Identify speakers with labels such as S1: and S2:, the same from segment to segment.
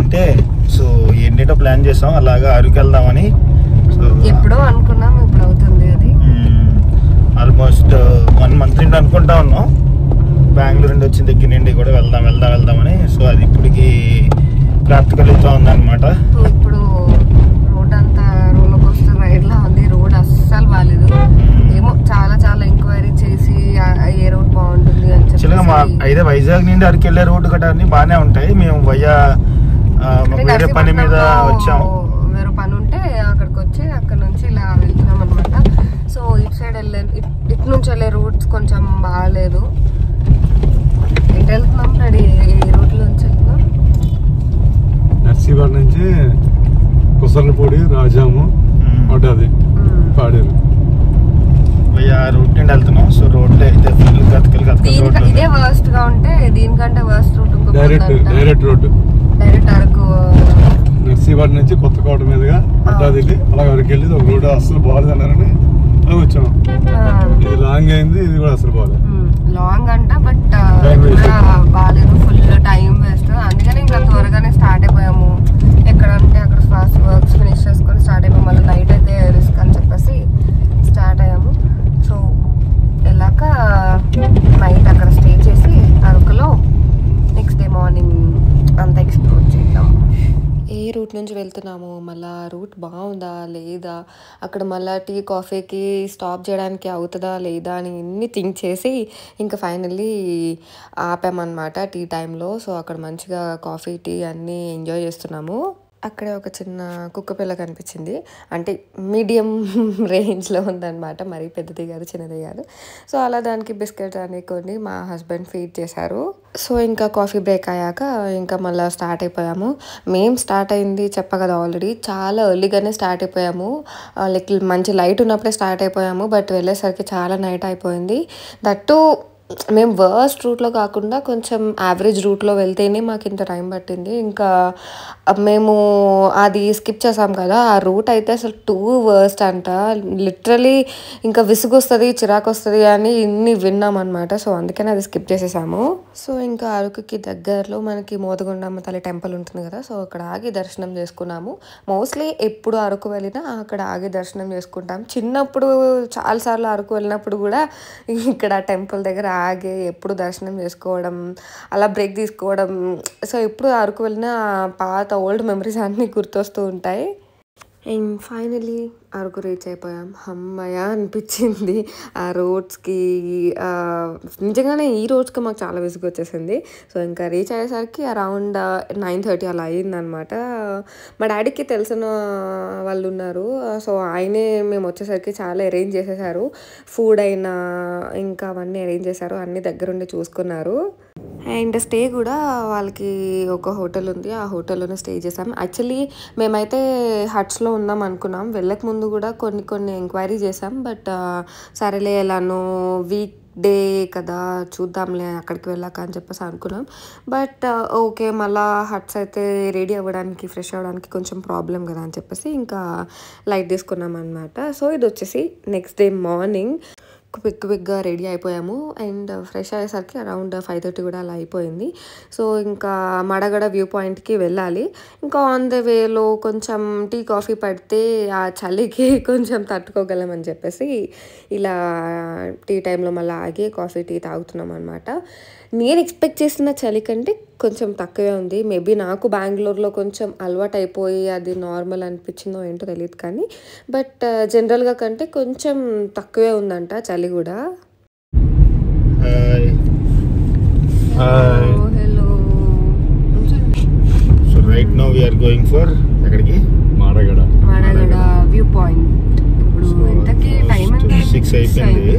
S1: ఉంటే సో ఏంటంటే ప్లాన్ చేసాం అలాగా అరకు వెళ్దామని. సో
S2: ఎప్పుడో అనుకున్నాం, ఇప్పుడు అవుతుంది అది.
S1: ఆల్మోస్ట్ 1 month నుండి అనుకుంటా ఉన్నాం. బెంగళూరు నుండి వచ్చిన దగ్గర నుండి కూడా వెళ్దామని. సో అది ఇప్పటికి ప్రాక్టికల్ అవుతా ఉందన్నమాట.
S2: ఇప్పుడు రోడ్ అంతా రోలర్ కోస్టర్ రైడ్ లా ఉంది. రోడ్ అస్సలు బాగాలేదు. ఏమో చాలా చాలా ఎంక్వైరీ చేసి ఏ రోడ్ బాగుంటుంది అని చెప్పి
S1: అయితే వైజాగ్ నుండి అరకు వెళ్ళే రోడ్డు గట్రా అన్ని బాగానే ఉంటాయి. మేము వేరే పని మీద వచ్చాము.
S2: వేరే పని ఉంటే అక్కడికి వచ్చి అక్కడ నుంచి ఇలా వెళ్తున్నాం అనమాట. సో ఇటు సైడ్ ఇటు నుంచి వెళ్ళే రూట్స్ కొంచెం బాగాలేదు. ఎటు వెళ్తున్నాం రెడీ? ఏ రూట్ నుంచి వెళ్తున్నాం?
S3: నర్సీవాడ నుంచి కుసర్లపూడి, రాజాము, అది పాడేరు
S1: రూట్ నుండి వెళ్తున్నాం. సో రోడ్ అయితే ఫుల్
S2: ఇదే వర్స్ట్ గా ఉంటే దీనికంటే worst route
S3: direct road
S2: direct Araku.
S3: Narsiwada నుంచి కొత్తకోట మీదుగా అడ్డాదిల్లి అలా వరకు వెళ్ళి ఒక రోడ్డు అసలు బాగాలేదు అన్నారని అలా వచ్చాము. ఇది లాంగ్ అయింది, ఇది కూడా అసలు బాగాలేదు.
S2: లాంగ్ అంట బట్ బాగాలేదు, ఫుల్ టైం వేస్ట్. అందుకని ఇంకా త్వరగానే స్టార్ట్ అయిపోయాము. ఎక్కడ అంటే అక్కడ ఫాస్ట్ వర్క్స్ ఫినిష్ చేసుకొని స్టార్ట్ అయిపోయాము. మళ్ళీ నైట్ అయితే రిస్క్ అని చెప్పేసి స్టార్ట్ అయ్యాము. సో వెళ్ళాక నైట్ అక్కడ స్టే చేసి అరకులో నెక్స్ట్ డే మార్నింగ్ అంతా ఎక్స్ప్లోర్ చేద్దాం. ఏ రూట్ నుంచి వెళ్తున్నాము, మళ్ళీ రూట్ బాగుందా లేదా, అక్కడ మళ్ళీ టీ కాఫీకి స్టాప్ చేయడానికి అవుతుందా లేదా అని ఇన్ని థింక్ చేసి ఇంకా ఫైనల్లీ ఆపామన్నమాట టీ టైంలో. సో అక్కడ మంచిగా కాఫీ టీ అన్నీ ఎంజాయ్ చేస్తున్నాము. అక్కడే ఒక చిన్న కుక్క పిల్ల కనిపించింది. అంటే మీడియం రేంజ్లో ఉందన్నమాట, మరీ పెద్దది కాదు చిన్నది కాదు. సో అలా దానికి బిస్కెట్ అని కొన్ని మా హస్బెండ్ ఫీడ్ చేశారు. సో ఇంకా కాఫీ బ్రేక్ అయ్యాక ఇంకా మళ్ళీ స్టార్ట్ అయిపోయాము. మేము స్టార్ట్ అయింది చెప్పా కదా ఆల్రెడీ, చాలా ఎర్లీగానే స్టార్ట్ అయిపోయాము. లైక్ మంచి లైట్ ఉన్నప్పుడే స్టార్ట్ అయిపోయాము. బట్ వెళ్ళేసరికి చాలా నైట్ అయిపోయింది. దట్టు మేము వర్స్ట్ రూట్లో కాకుండా కొంచెం యావరేజ్ రూట్లో వెళ్తేనే మాకు ఇంత టైం పట్టింది. ఇంకా మేము అది స్కిప్ చేసాం కదా, ఆ రూట్ అయితే అసలు టూ వర్స్ట్ అంట. లిటరలీ ఇంకా విసుగు వస్తుంది, చిరాకు వస్తుంది అని ఇన్ని విన్నాం అనమాట. సో అందుకని అది స్కిప్ చేసేసాము. సో ఇంకా అరకుకి దగ్గరలో మనకి మోదగుండమ్మ తల్లి టెంపుల్ ఉంటుంది కదా, సో అక్కడ ఆగి దర్శనం చేసుకున్నాము. మోస్ట్లీ ఎప్పుడు అరకు వెళ్ళినా అక్కడ ఆగి దర్శనం చేసుకుంటాం. చిన్నప్పుడు చాలాసార్లు అరకు వెళ్ళినప్పుడు కూడా ఇక్కడ టెంపుల్ దగ్గర ఆగి ఎప్పుడు దర్శనం చేసుకోవడం, అలా బ్రేక్ తీసుకోవడం. సో ఎప్పుడు అరకు వెళ్ళినా పాత ఓల్డ్ మెమరీస్ అన్నీ గుర్తొస్తూ ఉంటాయి. అండ్ ఫైనలీ అరకు రీచ్ అయిపోయాం. అమ్మయ్య అనిపించింది. ఆ రోడ్స్కి నిజంగానే ఈ రోడ్స్కి మాకు చాలా విసుగు వచ్చేసింది. సో ఇంకా రీచ్ అయ్యేసరికి అరౌండ్ 9:30 అలా అయ్యిందనమాట. మా డాడీకి తెలిసిన వాళ్ళు ఉన్నారు. సో ఆయనే మేము వచ్చేసరికి చాలా అరేంజ్ చేసేసారు. ఫుడ్ అయినా ఇంకా అవన్నీ అరేంజ్ చేశారు, అన్నీ దగ్గరుండి చూసుకున్నారు. అండ్ స్టే కూడా వాళ్ళకి ఒక హోటల్ ఉంది, ఆ హోటల్లోనే స్టే చేసాం. యాక్చువల్లీ మేమైతే హట్స్లో ఉందాం అనుకున్నాం. వెళ్ళక ముందు కూడా కొన్ని ఎంక్వైరీ చేసాం. బట్ సరేలే ఎలానో వీక్ డే కదా చూద్దాంలే అక్కడికి వెళ్ళాక అని చెప్పేసి అనుకున్నాం. బట్ ఓకే మళ్ళీ హట్స్ అయితే రెడీ అవ్వడానికి ఫ్రెష్ అవ్వడానికి కొంచెం ప్రాబ్లం కదా అని చెప్పేసి ఇంకా లైట్ తీసుకున్నాం అనమాట. సో ఇది వచ్చేసి నెక్స్ట్ డే మార్నింగ్ క్విక్గా రెడీ అయిపోయాము. అండ్ ఫ్రెష్ అయ్యేసరికి అరౌండ్ 5:30 కూడా అలా అయిపోయింది. సో ఇంకా మడగడ వ్యూ పాయింట్కి వెళ్ళాలి. ఇంకా ఆన్ ద వేలో కొంచెం టీ కాఫీ పడితే ఆ చలికి కొంచెం తట్టుకోగలమని చెప్పేసి ఇలా టీ టైంలో మళ్ళీ ఆగి కాఫీ టీ తాగుతున్నాం అనమాట. నేను ఎక్స్పెక్ట్ చేసిన చలి కంటే కొంచెం తక్కువే ఉంది. మేబీ నాకు బెంగళూరులో కొంచెం అలవాటు అయిపోయి అది నార్మల్ అనిపించిందో ఏంటో తెలియదు కానీ, బట్ జనరల్గా కంటే కొంచెం తక్కువే ఉందంట చలి కూడా. Hello.
S1: So right now we are going for ఎక్కడికి?
S2: Madagada view point. ఇప్పుడు ఎంతకి టైం ఎంత?
S1: 6 అయిపోయింది,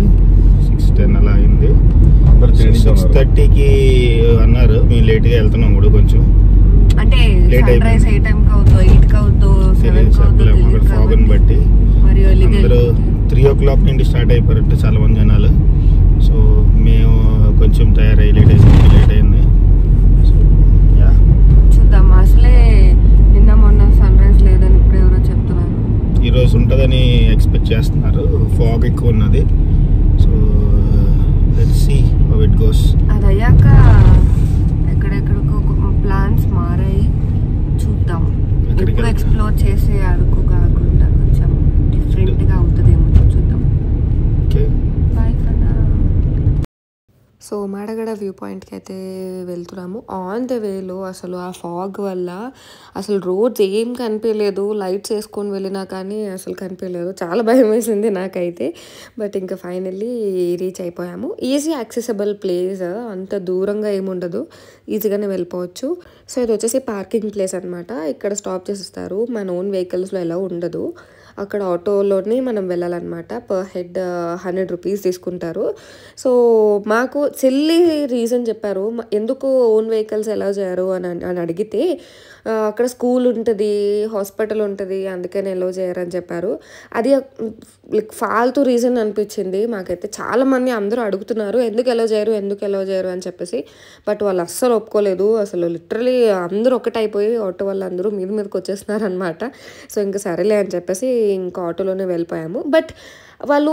S1: 6:10 అలా అయింది. 6:30కి అన్నారు. మేము లేట్గా వెళ్తున్నాం కూడా కొంచెం.
S2: అంటే సన్ రైజ్ ఏ టైంకి అవుతుందో 8కి అవుతుందో 7కి అవుతుందో
S1: ఫాగ్ని బట్టి అందరూ 3 o'clock నుండి స్టార్ట్ అయిపోయారంటే చాలా మంది జనాలు. సో మేము కొంచెం తయారయ్యి లేట్ అయింది.
S2: చూద్దాం. అసలే నిన్న మొన్న సన్ రైజ్ లేదని ఇప్పుడు ఎవరో చెప్తున్నారు.
S1: ఈరోజు ఉంటుందని ఎక్స్పెక్ట్ చేస్తున్నారు. ఫాగ్ ఎక్కువ ఉన్నది. So let's see how it goes.
S2: అది అయ్యాక ఎక్కడెక్కడికో ప్లాన్స్ మారాయి, వ్యూ పాయింట్కి అయితే వెళ్తున్నాము. ఆన్ ద వేలో అసలు ఆ ఫాగ్ వల్ల అసలు రోడ్స్ ఏం కనిపించలేదు. లైట్స్ వేసుకొని వెళ్ళినా కానీ అసలు కనిపించలేదు. చాలా భయం వేసింది నాకైతే. బట్ ఇంకా ఫైనల్లీ రీచ్ అయిపోయాము. ఈజీ యాక్సెసిబుల్ ప్లేస్, అంత దూరంగా ఏముండదు, ఈజీగానే వెళ్ళిపోవచ్చు. సో ఇది వచ్చేసి పార్కింగ్ ప్లేస్ అనమాట. ఇక్కడ స్టాప్ చేసిస్తారు. మన ఓన్ వెహికల్స్లో ఎలా ఉండదు. అక్కడ ఆటోలోనే మనం వెళ్ళాలన్నమాట. పర్ హెడ్ 100 రూపీస్ తీసుకుంటారు. సో మాకు సిల్లీ రీజన్ చెప్పారు ఎందుకు ఓన్ వెహికల్స్ ఎలా చేయరు అని అడిగితే అక్కడ స్కూల్ ఉంటుంది, హాస్పిటల్ ఉంటుంది, అందుకని ఎలా చేయరు అని చెప్పారు. అది లైక్ ఫాల్తూ రీజన్ అనిపించింది మాకైతే. చాలామంది అందరూ అడుగుతున్నారు ఎందుకు ఎలా చేయరు అని చెప్పేసి. బట్ వాళ్ళు అస్సలు ఒప్పుకోలేదు. అసలు లిటరలీ అందరూ ఒకటైపోయి ఆటో వాళ్ళు అందరూ మీదకి వచ్చేస్తున్నారు అనమాట. సో ఇంకా సరేలే అని చెప్పేసి ఇంకా ఆటోలోనే వెళ్ళిపోయాము. బట్ వాళ్ళు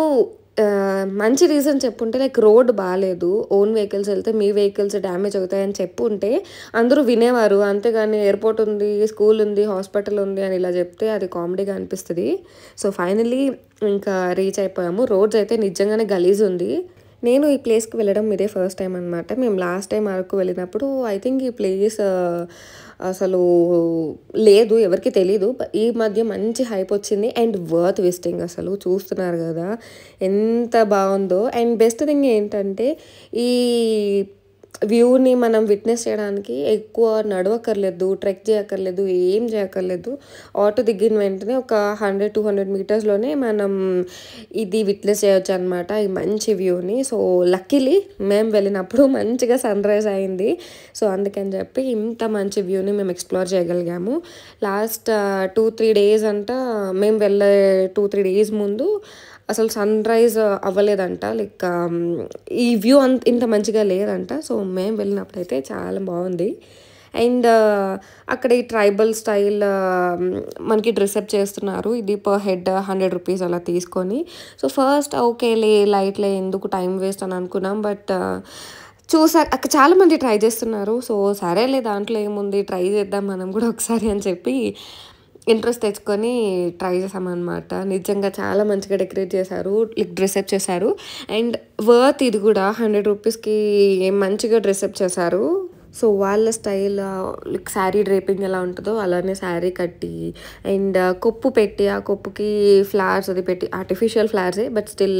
S2: మంచి రీజన్ చెప్పుంటే లైక్ రోడ్ బాగాలేదు, ఓన్ వెహికల్స్ వెళ్తే మీ వెహికల్స్ డ్యామేజ్ అవుతాయని చెప్పుంటే అందరూ వినేవారు. అంతేగాని ఎయిర్పోర్ట్ ఉంది, స్కూల్ ఉంది, హాస్పిటల్ ఉంది అని ఇలా చెప్తే అది కామెడీగా అనిపిస్తుంది. సో ఫైనల్లీ ఇంకా రీచ్ అయిపోయాము. రోడ్స్ అయితే నిజంగానే గలీజ్ ఉంది. నేను ఈ ప్లేస్కి వెళ్ళడం ఇదే ఫస్ట్ టైం అనమాట. మేము లాస్ట్ టైం అరకు వెళ్ళినప్పుడు ఐ థింక్ ఈ ప్లేస్ అసలు లేదు, ఎవరికి తెలీదు. ఈ మధ్య మంచి హైప్ వచ్చింది అండ్ వర్త్ విజిటింగ్. అసలు చూస్తున్నారు కదా ఎంత బాగుందో. అండ్ బెస్ట్ థింగ్ ఏంటంటే ఈ వ్యూని మనం విట్నెస్ చేయడానికి ఎక్కువ నడవక్కర్లేదు, ట్రెక్ చేయక్కర్లేదు, ఏం చేయక్కర్లేదు. ఆటో దిగిన వెంటనే ఒక 100-200 మీటర్స్లోనే మనం ఇది విట్నెస్ చేయొచ్చు అనమాట, ఈ మంచి వ్యూని. సో లక్కీలీ మేము వెళ్ళినప్పుడు మంచిగా సన్ రైజ్ అయింది. సో అందుకని చెప్పి ఇంత మంచి వ్యూని మేము ఎక్స్ప్లోర్ చేయగలిగాము. లాస్ట్ 2-3 డేస్ అంట, మేము వెళ్ళే 2-3 డేస్ ముందు అసలు సన్ రైజ్ అవ్వలేదంట. లైక్ ఈ వ్యూ ఇంత మంచిగా లేదంట. సో మేము వెళ్ళినప్పుడు అయితే చాలా బాగుంది. అండ్ అక్కడ ఈ ట్రైబల్ స్టైల్ మనకి డ్రెస్అప్ చేస్తున్నారు. ఇది పర్ హెడ్ 100 రూపీస్ అలా తీసుకొని. సో ఫస్ట్ ఓకేలే లైట్లే ఎందుకు టైం వేస్ట్ అని అనుకున్నాం. బట్ చూసాక అక్కడ చాలామంది ట్రై చేస్తున్నారు. సో సరేలే దాంట్లో ఏముంది, ట్రై చేద్దాం మనం కూడా ఒకసారి అని చెప్పి ఇంట్రెస్ట్ తెచ్చుకొని ట్రై చేసామన్నమాట. నిజంగా చాలా మంచిగా డెకరేట్ చేశారు, లైక్ డ్రెస్అప్ చేశారు. అండ్ వర్త్ ఇది కూడా 100 రూపీస్కి మంచిగా డ్రెస్అప్ చేశారు. సో వాళ్ళ స్టైల్ లైక్ శారీ డ్రేపింగ్ ఎలా ఉంటుందో అలానే శారీ కట్టి అండ్ కొప్పు పెట్టి ఆ కొప్పుకి ఫ్లవర్స్ అది పెట్టి, ఆర్టిఫిషియల్ ఫ్లవర్సే బట్ స్టిల్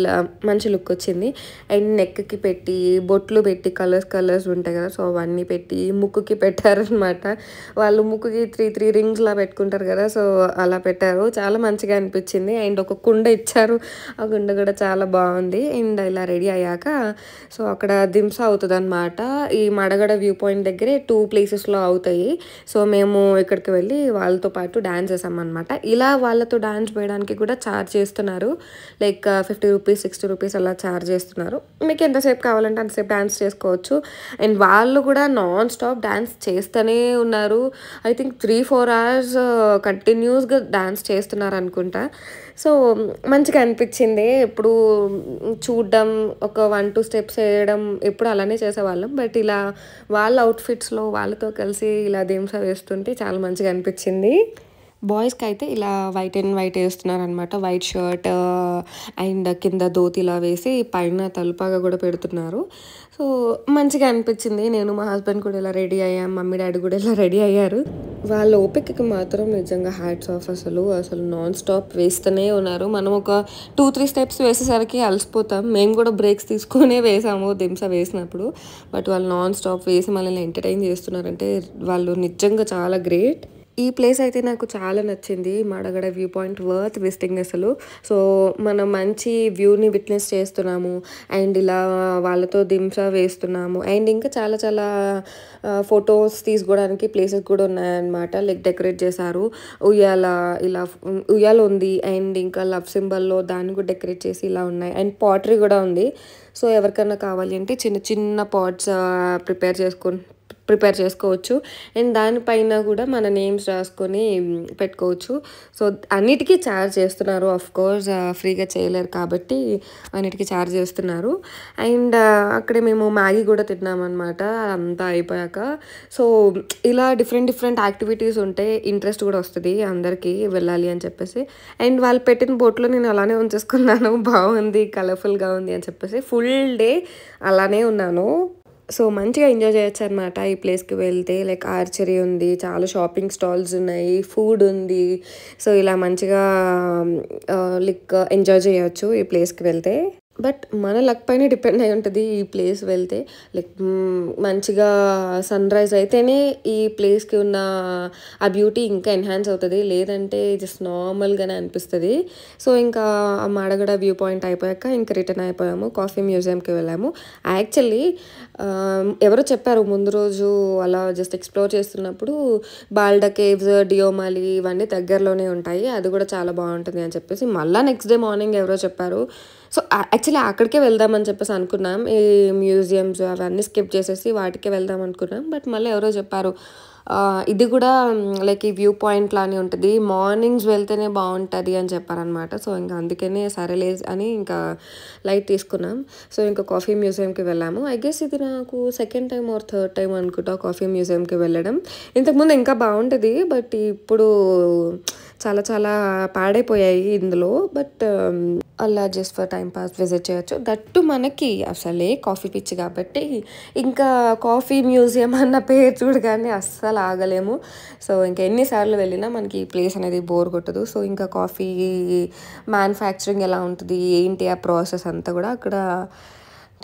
S2: మంచి లుక్ వచ్చింది. అండ్ నెక్కి పెట్టి బొట్లు పెట్టి కలర్స్ ఉంటాయి కదా, సో అవన్నీ పెట్టి ముక్కుకి పెట్టారనమాట. వాళ్ళు ముక్కుకి 3 రింగ్స్లా పెట్టుకుంటారు కదా, సో అలా పెట్టారు. చాలా మంచిగా అనిపించింది. అండ్ ఒక కుండ ఇచ్చారు, ఆ కుండ కూడా చాలా బాగుంది. అండ్ ఇలా రెడీ అయ్యాక సో అక్కడ దింస అవుతుంది అనమాట. ఈ మడగడ వ్యూ పాయింట్ దగ్గరే 2 ప్లేసెస్లో అవుతాయి. సో మేము ఇక్కడికి వెళ్ళి వాళ్ళతో పాటు డాన్స్ చేసామన్నమాట. ఇలా వాళ్ళతో డాన్స్ వేయడానికి కూడా ఛార్జ్ చేస్తున్నారు. లైక్ 50 రూపీస్ 60 రూపీస్ అలా ఛార్జ్ చేస్తున్నారు. మీకు ఎంతసేపు కావాలంటే అంతసేపు డాన్స్ చేసుకోవచ్చు. అండ్ వాళ్ళు కూడా నాన్ స్టాప్ డాన్స్ చేస్తూనే ఉన్నారు. ఐ థింక్ 3-4 అవర్స్ కంటిన్యూస్గా డాన్స్ చేస్తున్నారు అనుకుంటా. సో మంచిగా అనిపించింది. ఎప్పుడు చూడడం, ఒక 1-2 స్టెప్స్ వేయడం ఎప్పుడు అలానే చేసేవాళ్ళం. బట్ ఇలా వాళ్ళ అవుట్ఫిట్స్లో వాళ్ళతో కలిసి ఇలా దింస వేస్తుంటే చాలా మంచిగా అనిపించింది. బాయ్స్కి అయితే ఇలా వైట్ అండ్ వైట్ వేస్తున్నారు అనమాట. వైట్ షర్ట్ అండ్ కింద ధోతిలా వేసి పైన తలుపాగా కూడా పెడుతున్నారు. సో మంచిగా అనిపించింది. నేను మా హస్బెండ్ కూడా ఇలా రెడీ అయ్యాం, మమ్మీ డాడీ కూడా ఇలా రెడీ అయ్యారు. వాళ్ళ ఓపికకి మాత్రం నిజంగా హ్యాట్స్ ఆఫ్. అసలు నాన్ స్టాప్ వేస్తూనే ఉన్నారు. మనం ఒక 2-3 స్టెప్స్ వేసేసరికి అలసిపోతాం. మేము కూడా బ్రేక్స్ తీసుకునే వేసాము దింస వేసినప్పుడు. బట్ వాళ్ళు నాన్ స్టాప్ వేసి మనల్ని ఎంటర్టైన్ చేస్తున్నారంటే వాళ్ళు నిజంగా చాలా గ్రేట్. ఈ ప్లేస్ అయితే నాకు చాలా నచ్చింది. Madagada view point worth visiting అసలు. సో మనం మంచి వ్యూని విట్నెస్ చేస్తున్నాము అండ్ ఇలా వాళ్ళతో దింస వేస్తున్నాము. అండ్ ఇంకా చాలా చాలా ఫొటోస్ తీసుకోవడానికి ప్లేసెస్ కూడా ఉన్నాయన్నమాట. లైక్ డెకరేట్ చేశారు. ఉయ్యాల ఉంది అండ్ ఇంకా లవ్ సింబల్లో దాన్ని కూడా డెకరేట్ చేసి ఇలా ఉన్నాయి. అండ్ పాటరీ కూడా ఉంది. సో ఎవరికైనా కావాలి అంటే చిన్న చిన్న పాట్స్ ప్రిపేర్ చేసుకోవచ్చు. అండ్ దానిపైన కూడా మన నేమ్స్ రాసుకొని పెట్టుకోవచ్చు. సో అన్నిటికీ ఛార్జ్ చేస్తున్నారు. ఆఫ్ కోర్స్ ఫ్రీగా చేయలేరు కాబట్టి అన్నిటికీ ఛార్జ్ చేస్తున్నారు. అండ్ అక్కడే మేము మ్యాగీ కూడా తిన్నామన్నమాట అంతా అయిపోయాక. సో ఇలా డిఫరెంట్ యాక్టివిటీస్ ఉంటే ఇంట్రెస్ట్ కూడా వస్తుంది అందరికీ వెళ్ళాలి అని చెప్పేసి. అండ్ వాళ్ళు పెట్టిన బోట్లో నేను అలానే ఉంచేసుకున్నాను. బాగుంది, కలర్ఫుల్గా ఉంది అని చెప్పేసి ఫుల్ డే అలానే ఉన్నాను. సో మంచిగా ఎంజాయ్ చేయొచ్చు అనమాట ఈ ప్లేస్కి వెళ్తే. లైక్ ఆర్చరీ ఉంది, చాలా షాపింగ్ స్టాల్స్ ఉన్నాయి, ఫుడ్ ఉంది. సో ఇలా మంచిగా లైక్ ఎంజాయ్ చేయొచ్చు ఈ ప్లేస్కి వెళ్తే. బట్ మన లక్ పైన డిపెండ్ అయి ఉంటుంది ఈ ప్లేస్ వెళ్తే. లైక్ మంచిగా సన్ రైజ్ అయితేనే ఈ ప్లేస్కి ఉన్న ఆ బ్యూటీ ఇంకా ఎన్హాన్స్ అవుతుంది, లేదంటే జస్ట్ నార్మల్గానే అనిపిస్తుంది. సో ఇంకా మాడగడ వ్యూ పాయింట్ అయిపోయాక ఇంకా రిటర్న్ అయిపోయాము, కాఫీ మ్యూజియంకి వెళ్ళాము. యాక్చువల్లీ ఎవరో చెప్పారు ముందు రోజు అలా జస్ట్ ఎక్స్ప్లోర్ చేస్తున్నప్పుడు బాల్డా కేవ్స్, డియోమాలి ఇవన్నీ దగ్గరలోనే ఉంటాయి, అది కూడా చాలా బాగుంటుంది అని చెప్పేసి మళ్ళీ నెక్స్ట్ డే మార్నింగ్ ఎవరో చెప్పారు. సో యాక్చువల్లీ అక్కడికే వెళ్దామని చెప్పేసి అనుకున్నాం, ఈ మ్యూజియంస్ అవన్నీ స్కిప్ చేసేసి వాటికే వెళ్దాం అనుకున్నాం. బట్ మళ్ళీ ఎవరో చెప్పారు ఇది కూడా లైక్ ఈ వ్యూ పాయింట్ లానే ఉంటుంది, మార్నింగ్స్ వెళ్తేనే బాగుంటుంది అని చెప్పారనమాట. సో ఇంకా అందుకనే సరేలే అని ఇంకా లైట్ తీసుకున్నాం. సో ఇంకా కాఫీ మ్యూజియంకి వెళ్ళాము. ఐ గెస్ ఇది నాకు second time or third time అనుకుంటా కాఫీ మ్యూజియంకి వెళ్ళడం. ఇంతకుముందు ఇంకా బాగుంటుంది, బట్ ఇప్పుడు చాలా చాలా పాడైపోయాయి ఇందులో. బట్ అలా just for time pass visit చేయొచ్చు. దట్టు మనకి అసలే కాఫీ పిచ్చి కాబట్టి ఇంకా కాఫీ మ్యూజియం అన్న పేరు చూడగానే అస్సలు ఆగలేము. సో ఇంకా ఎన్నిసార్లు వెళ్ళినా మనకి ఈ ప్లేస్ అనేది బోర్ కొట్టదు. సో ఇంకా కాఫీ మ్యానుఫ్యాక్చరింగ్ ఎలా ఉంటుంది ఏంటి ఆ ప్రాసెస్ అంతా కూడా అక్కడ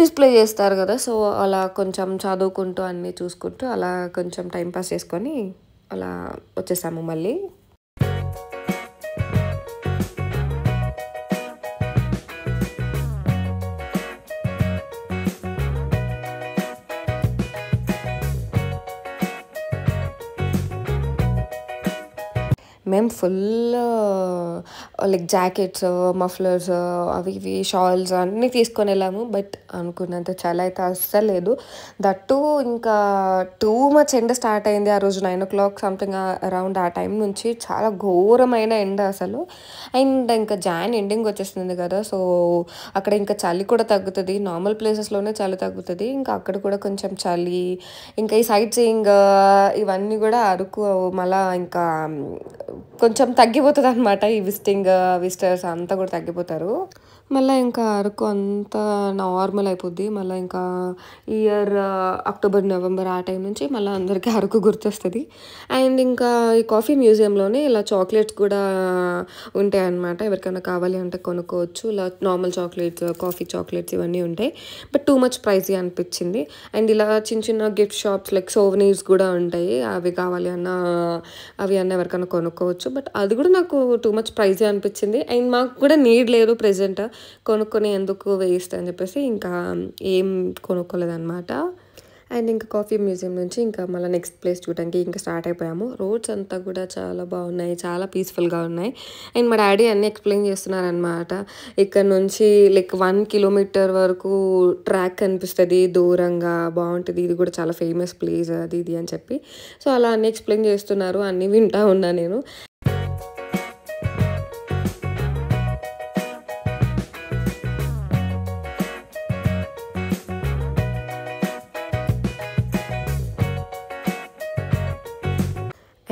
S2: డిస్ప్లే చేస్తారు కదా. సో అలా కొంచెం చదువుకుంటూ అన్నీ చూసుకుంటూ అలా కొంచెం టైం పాస్ చేసుకొని అలా వచ్చేసాము మళ్ళీ. మేము ఫుల్ లైక్ జాకెట్స్, మఫ్లర్స్, అవి ఇవి షాల్స్ అన్నీ తీసుకొని వెళ్ళాము. బట్ అనుకున్నంత చాలా అయితే అస్సలు లేదు. దట్టు ఇంకా టూ మచ్ ఎండ స్టార్ట్ అయింది ఆ రోజు 9 o'clock సంథింగ్ అరౌండ్ ఆ టైం నుంచి చాలా ఘోరమైన ఎండ అసలు. అండ్ ఇంకా జాన్ ఎండింగ్ వచ్చేస్తుంది కదా, సో అక్కడ ఇంకా చలి కూడా తగ్గుతుంది. నార్మల్ ప్లేసెస్లోనే చలి తగ్గుతుంది, ఇంకా అక్కడ కూడా కొంచెం చలి. ఇంకా ఈ సైట్ సీయింగ్ ఇవన్నీ కూడా అరకు మళ్ళా ఇంకా కొంచెం తగ్గిపోతుంది అనమాట. ఈ విజిటర్స్ అంతా కూడా తగ్గిపోతారు. మళ్ళీ ఇంకా అరకు అంతా నార్మల్ అయిపోద్ది. మళ్ళీ ఇంకా ఇయర్ అక్టోబర్, నవంబర్ ఆ టైం నుంచి మళ్ళీ అందరికీ అరకు గుర్తొస్తుంది. అండ్ ఇంకా ఈ కాఫీ మ్యూజియంలోనే ఇలా చాక్లెట్స్ కూడా ఉంటాయి అన్నమాట. ఎవరికైనా కావాలి అంటే కొనుక్కోవచ్చు. ఇలా నార్మల్ చాక్లెట్స్, కాఫీ చాక్లెట్స్ ఇవన్నీ ఉంటాయి. బట్ టూ మచ్ ప్రైజీ అనిపించింది. అండ్ ఇలా చిన్న చిన్న గిఫ్ట్ షాప్స్ లైక్ సోవెనీర్స్ కూడా ఉంటాయి, అవి కావాలి అన్న అవి అన్న ఎవరికైనా కొనుక్కోవచ్చు. బట్ అది కూడా నాకు టూ మచ్ ప్రైజీ అనిపించింది. అండ్ మాకు కూడా నీడ్ లేదు ప్రెజెంట్ కొనుక్కొని ఎందుకు వేస్ట్ అని చెప్పేసి ఇంకా ఏం కొనుక్కోలేదన్నమాట. అండ్ ఇంకా కాఫీ మ్యూజియం నుంచి ఇంకా మళ్ళీ నెక్స్ట్ ప్లేస్ చూడడానికి ఇంకా స్టార్ట్ అయిపోయాము. రోడ్స్ అంతా కూడా చాలా బాగున్నాయి, చాలా పీస్ఫుల్గా ఉన్నాయి. అండ్ మా డాడీ అన్నీ ఎక్స్ప్లెయిన్ చేస్తున్నారనమాట. ఇక్కడ నుంచి లైక్ 1 kilometer వరకు ట్రాక్ కనిపిస్తుంది దూరంగా, బాగుంటుంది, ఇది కూడా చాలా ఫేమస్ ప్లేస్ అది ఇది అని చెప్పి. సో అలా అన్నీ ఎక్స్ప్లెయిన్ చేస్తున్నారు, అన్నీ వింటా ఉన్నా నేను.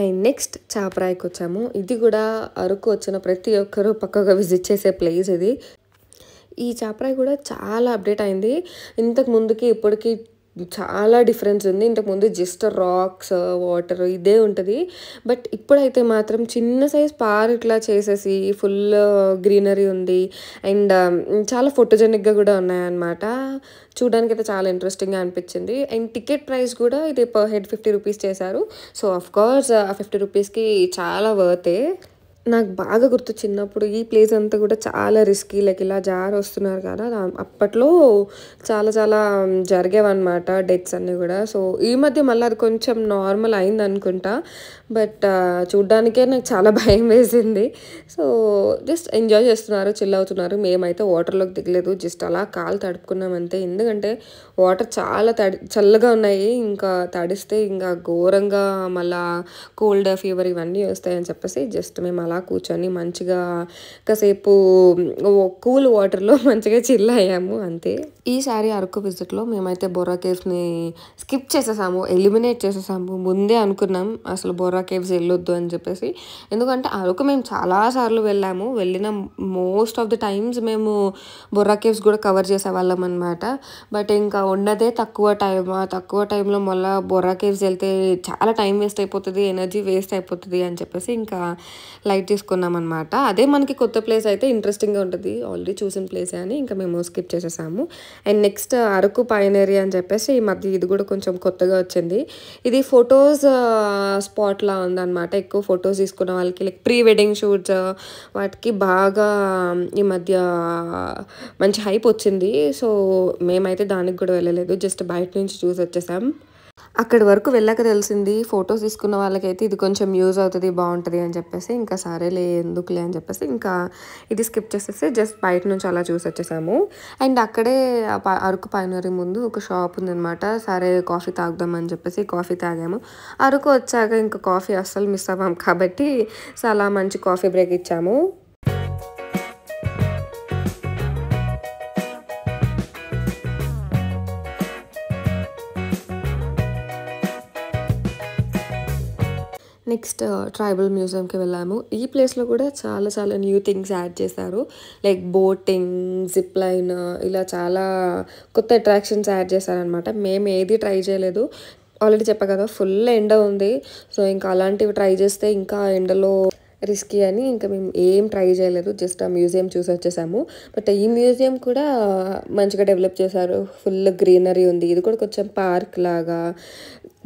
S2: అండ్ నెక్స్ట్ చాపరాయికి వచ్చాము. ఇది కూడా అరకు వచ్చిన ప్రతి ఒక్కరూ పక్కగా విజిట్ చేసే ప్లేస్ ఇది. ఈ చాపరాయి కూడా చాలా అప్డేట్ అయింది. ఇంతకు ముందుకి ఇప్పటికి చాలా డిఫరెన్స్ ఉంది. ఇంతకుముందు జస్ట్ రాక్స్, వాటర్ ఇదే ఉంటుంది. బట్ ఇప్పుడైతే మాత్రం చిన్న సైజ్ పార్క్ ఇట్లా చేసేసి ఫుల్ గ్రీనరీ ఉంది. అండ్ చాలా ఫోటోజెనిక్గా కూడా ఉన్నాయన్నమాట. చూడడానికి అయితే చాలా ఇంట్రెస్టింగ్గా అనిపించింది. అండ్ టికెట్ ప్రైస్ కూడా ఇది పర్ హెడ్ 50 rupees చేశారు. సో అఫ్కోర్స్ ఆ 50 rupeesకి చాలా వర్తే. నాకు బాగా గుర్తు చిన్నప్పుడు ఈ ప్లేస్ అంతా కూడా చాలా రిస్కీ, లైక్ ఇలా జారి వస్తున్నారు కదా, అప్పట్లో చాలా చాలా జరిగేవన్నమాట డెత్స్ అన్నీ కూడా. సో ఈ మధ్య మళ్ళీ అది కొంచెం నార్మల్ అయింది అనుకుంటా. బట్ చూడ్డానికే నాకు చాలా భయం వేసింది. సో జస్ట్ ఎంజాయ్ చేస్తున్నారు, చిల్ అవుతున్నారు. మేమైతే వాటర్లోకి దిగలేదు, జస్ట్ అలా కాలు తడుపుకున్నాం అంతే. ఎందుకంటే వాటర్ చాలా చల్లగా ఉన్నాయి, ఇంకా తడిస్తే ఇంకా ఘోరంగా మళ్ళా కోల్డ్, ఫీవర్ ఇవన్నీ వస్తాయని చెప్పేసి జస్ట్ మేము అలా కూర్చొని మంచిగా కాసేపు కూల్ వాటర్లో మంచిగా చిల్ అయ్యాము అంతే. ఈసారి అరకు విజిట్లో మేమైతే బొర్రా కేవ్స్ని స్కిప్ చేసేసాము, ఎలిమినేట్ చేసేసాము. ముందే అనుకున్నాం అసలు బొర్రా కేవ్స్ వెళ్ళొద్దు అని చెప్పేసి. ఎందుకంటే అరకు మేము చాలాసార్లు వెళ్ళిన మోస్ట్ ఆఫ్ ద టైమ్స్ మేము బొర్రా కేవ్స్ కూడా కవర్ చేసేవాళ్ళం అనమాట. బట్ ఇంకా ఉన్నదే తక్కువ టైంలో మళ్ళీ బొర్రా కేవ్స్ వెళ్తే చాలా టైం వేస్ట్ అయిపోతుంది, ఎనర్జీ వేస్ట్ అయిపోతుంది అని చెప్పేసి ఇంకా లైట్ తీసుకున్నాం అనమాట. అదే మనకి కొత్త ప్లేస్ అయితే ఇంట్రెస్టింగ్గా ఉంటుంది, ఆల్రెడీ చూసిన ప్లేసే అని ఇంకా మేము స్కిప్ చేసేసాము. అండ్ నెక్స్ట్ అరకు పైనరీ అని చెప్పేసి ఈ మధ్య ఇది కూడా కొంచెం కొత్తగా వచ్చింది. ఇది ఫొటోస్ స్పాట్లా ఉందన్నమాట. ఎక్కువ ఫొటోస్ తీసుకున్న వాళ్ళకి లైక్ ప్రీ వెడ్డింగ్ షూట్స్ వాటికి బాగా ఈ మధ్య మంచి హైప్ వచ్చింది. సో మేమైతే దానికి కూడా వెళ్ళలేదు, జస్ట్ బయట నుంచి చూసి వచ్చేసాం. అక్కడి వరకు వెళ్ళాక తెలిసింది ఫొటోస్ తీసుకున్న వాళ్ళకైతే ఇది కొంచెం యూజ్ అవుతుంది, బాగుంటుంది అని చెప్పేసి ఇంకా సరేలే ఎందుకులే అని చెప్పేసి ఇంకా ఇది స్కిప్ చేసేసి జస్ట్ బయట నుంచి అలా చూసి వచ్చేసాము. అండ్ అక్కడే అరకు పైనరీ ముందు ఒక షాప్ ఉందన్నమాట. సరే కాఫీ తాగుదామని చెప్పేసి కాఫీ తాగాము. అరకు వచ్చాక ఇంకా కాఫీ అస్సలు మిస్ అవ్వాం కాబట్టి చాలా మంచి కాఫీ బ్రేక్ ఇచ్చాము. నెక్స్ట్ ట్రైబల్ మ్యూజియంకి వెళ్ళాము. ఈ ప్లేస్లో కూడా చాలా చాలా న్యూ థింగ్స్ యాడ్ చేశారు, లైక్ బోటింగ్, జిప్ లైన్, ఇలా చాలా కొత్త అట్రాక్షన్స్ యాడ్ చేశారనమాట. మేము ఏది ట్రై చేయలేదు, ఆల్రెడీ చెప్పా కదా ఫుల్ ఎండ ఉంది. సో ఇంకా అలాంటివి ట్రై చేస్తే ఇంకా ఎండలో రిస్కీ అని ఇంకా మేము ఏం ట్రై చేయలేదు, జస్ట్ ఆ మ్యూజియం చూసి వచ్చేసాము. బట్ ఈ మ్యూజియం కూడా మంచిగా డెవలప్ చేశారు, ఫుల్ గ్రీనరీ ఉంది. ఇది కూడా కొంచెం పార్క్ లాగా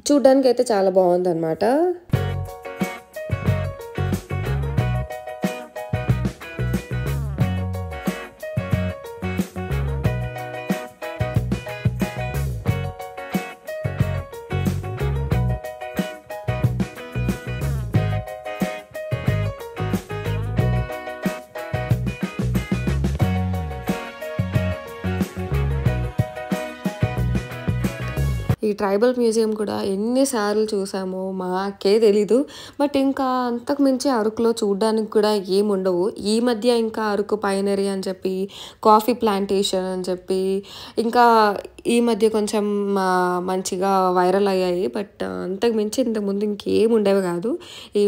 S2: చూడ్డానికి అయితే చాలా బాగుందన్నమాట. ఈ ట్రైబల్ మ్యూజియం కూడా ఎన్నిసార్లు చూసామో మాకే తెలీదు. బట్ ఇంకా అంతకు మించి అరకులో చూడడానికి కూడా ఏముండవు. ఈ మధ్య ఇంకా అరకు పైనరీ అని చెప్పి, కాఫీ ప్లాంటేషన్ అని చెప్పి ఇంకా ఈ మధ్య కొంచెం మంచిగా వైరల్ అయ్యాయి. బట్ అంతకు మించి ఇంతకుముందు ఇంకేం ఉండేవి కాదు. ఈ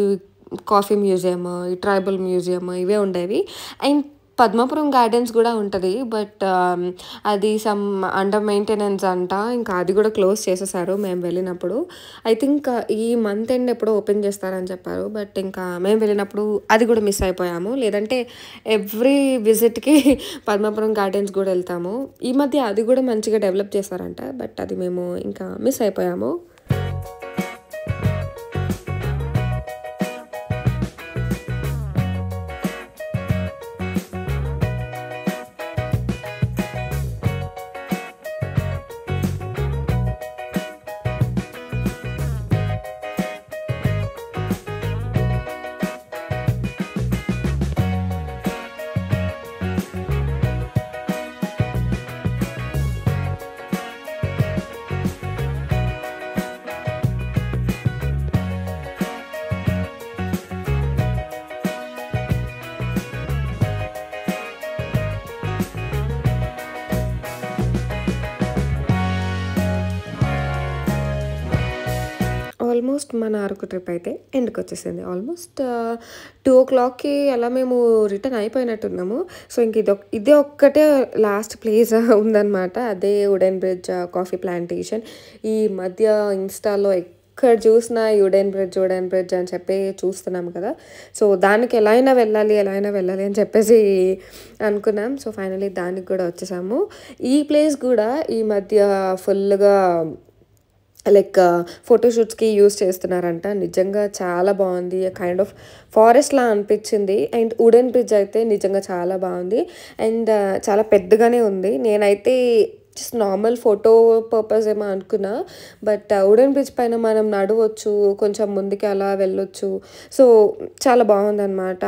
S2: కాఫీ మ్యూజియం, ఈ ట్రైబల్ మ్యూజియం ఇవే ఉండేవి. అండ్ పద్మాపురం గార్డెన్స్ కూడా ఉంటుంది, బట్ అది సమ్ అండర్ మెయింటెనెన్స్ అంట. ఇంకా అది కూడా క్లోజ్ చేసేసారు మేము వెళ్ళినప్పుడు. ఐ థింక్ ఈ మంత్ ఎండ్ ఎప్పుడో ఓపెన్ చేస్తారని చెప్పారు, బట్ ఇంకా మేము వెళ్ళినప్పుడు అది కూడా మిస్ అయిపోయాము. లేదంటే ఎవ్రీ విజిట్కి పద్మాపురం గార్డెన్స్ కూడా వెళ్తాము. ఈ మధ్య అది కూడా మంచిగా డెవలప్ చేస్తారంట, బట్ అది మేము ఇంకా మిస్ అయిపోయాము. ఆల్మోస్ట్ మన అరకు ట్రిప్ అయితే ఎండ్కి వచ్చేసింది. ఆల్మోస్ట్ 2 o'clockకి అలా మేము రిటర్న్ అయిపోయినట్టున్నాము. సో ఇంక ఇదే ఒక్కటే లాస్ట్ ప్లేస్ ఉందన్నమాట, అదే వుడెన్ బ్రిడ్జ్ కాఫీ ప్లాంటేషన్. ఈ మధ్య ఇన్స్టాలో ఎక్కడ చూసినా వుడెన్ బ్రిడ్జ్ అని చెప్పి చూస్తున్నాం కదా. సో దానికి ఎలా అయినా వెళ్ళాలి అని చెప్పేసి అనుకున్నాం. సో ఫైనలీ దానికి కూడా వచ్చేసాము. ఈ ప్లేస్ కూడా ఈ మధ్య ఫుల్గా లైక్ ఫోటోషూట్స్కి యూజ్ చేస్తున్నారంట. నిజంగా చాలా బాగుంది, కైండ్ ఆఫ్ ఫారెస్ట్లా అనిపించింది. అండ్ వుడెన్ బ్రిడ్జ్ అయితే నిజంగా చాలా బాగుంది అండ్ చాలా పెద్దగానే ఉంది. నేనైతే జస్ట్ నార్మల్ ఫోటో పర్పస్ ఏమో అనుకున్నా, బట్ వుడెన్ బ్రిడ్జ్ పైన మనం నడవచ్చు, కొంచెం ముందుకి అలా వెళ్ళొచ్చు. సో చాలా బాగుందన్నమాట.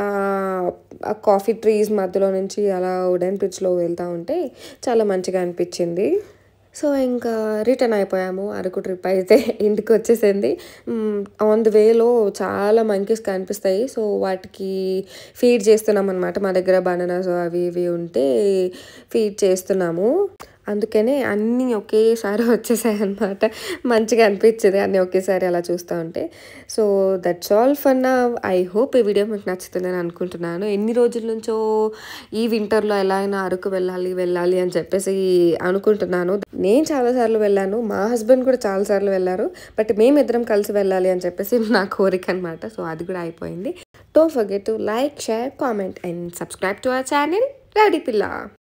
S2: ఆ కాఫీ ట్రీస్ మధ్యలో నుంచి అలా వుడెన్ బ్రిడ్జ్లో వెళ్తూ ఉంటే చాలా మంచిగా అనిపించింది. సో ఇంకా రిటర్న్ అయిపోయాము. అరకు ట్రిప్ అయితే ఇంటికి వచ్చేసింది. ఆన్ ది వేలో చాలా మంకీస్ కనిపిస్తాయి. సో వాటికి ఫీడ్ చేస్తున్నాం అనమాట. మా దగ్గర బనానాస్ అవి ఇవి ఉంటే ఫీడ్ చేస్తున్నాము. అందుకనే అన్నీ ఒకేసారి వచ్చేసాయి అనమాట. మంచిగా అనిపించేది అన్నీ ఒకేసారి అలా చూస్తూ ఉంటే. So that's all for now. I hope ఈ వీడియో మీకు నచ్చుతుందని అనుకుంటున్నాను. ఎన్ని రోజుల నుంచో ఈ వింటర్లో ఎలా అయినా అరకు వెళ్ళాలి అని చెప్పేసి అనుకుంటున్నాను. నేను చాలాసార్లు వెళ్ళాను, మా హస్బెండ్ కూడా చాలాసార్లు వెళ్ళారు. బట్ మేమిద్దరం కలిసి వెళ్ళాలి అని చెప్పేసి నా కోరిక అనమాట. సో అది కూడా అయిపోయింది. Don't forget to like, share, comment and subscribe to our channel, Rowdy Pilla.